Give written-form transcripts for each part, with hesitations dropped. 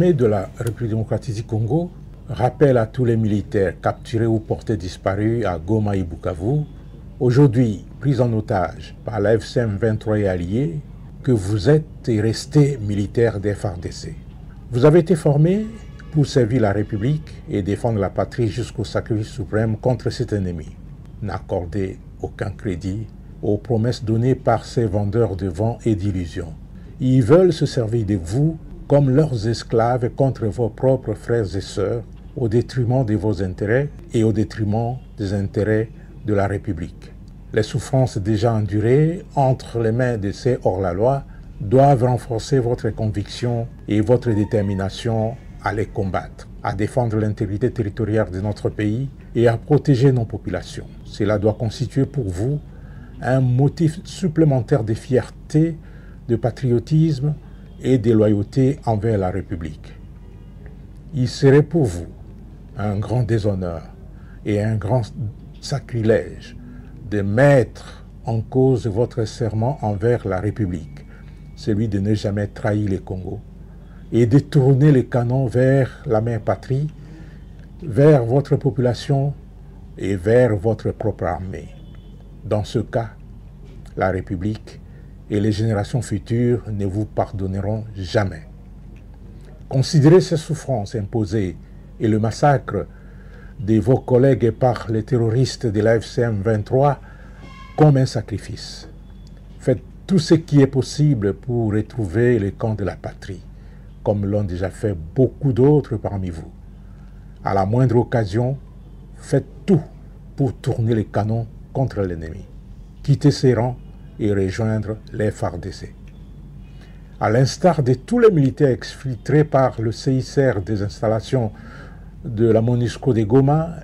L'armée de la République démocratique du Congo rappelle à tous les militaires capturés ou portés disparus à Goma et Bukavu, aujourd'hui pris en otage par la FCM 23 et alliés, que vous êtes et restez militaires des FARDC. Vous avez été formés pour servir la République et défendre la patrie jusqu'au sacrifice suprême contre cet ennemi. N'accordez aucun crédit aux promesses données par ces vendeurs de vent et d'illusions. Ils veulent se servir de vous comme leurs esclaves contre vos propres frères et sœurs, au détriment de vos intérêts et au détriment des intérêts de la République. Les souffrances déjà endurées entre les mains de ces hors-la-loi doivent renforcer votre conviction et votre détermination à les combattre, à défendre l'intégrité territoriale de notre pays et à protéger nos populations. Cela doit constituer pour vous un motif supplémentaire de fierté, de patriotisme et de loyauté envers la République. Il serait pour vous un grand déshonneur et un grand sacrilège de mettre en cause votre serment envers la République, celui de ne jamais trahir le Congo, et de tourner les canons vers la mère patrie, vers votre population et vers votre propre armée. Dans ce cas, la République et les générations futures ne vous pardonneront jamais. Considérez ces souffrances imposées et le massacre de vos collègues par les terroristes de la FCM 23 comme un sacrifice. Faites tout ce qui est possible pour retrouver le camp de la patrie, comme l'ont déjà fait beaucoup d'autres parmi vous. À la moindre occasion, faites tout pour tourner les canons contre l'ennemi. Quittez ces rangs et rejoindre les FARDC. À l'instar de tous les militaires exfiltrés par le CICR des installations de la MONUSCO de Goma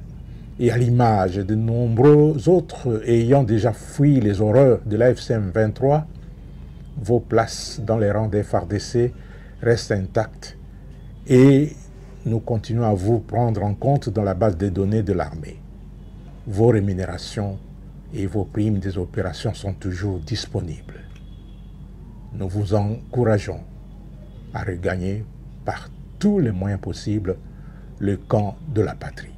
et à l'image de nombreux autres ayant déjà fui les horreurs de la FCM 23, vos places dans les rangs des FARDC restent intactes et nous continuons à vous prendre en compte dans la base de données de l'armée. Vos rémunérations et vos primes des opérations sont toujours disponibles. Nous vous encourageons à regagner par tous les moyens possibles le camp de la patrie.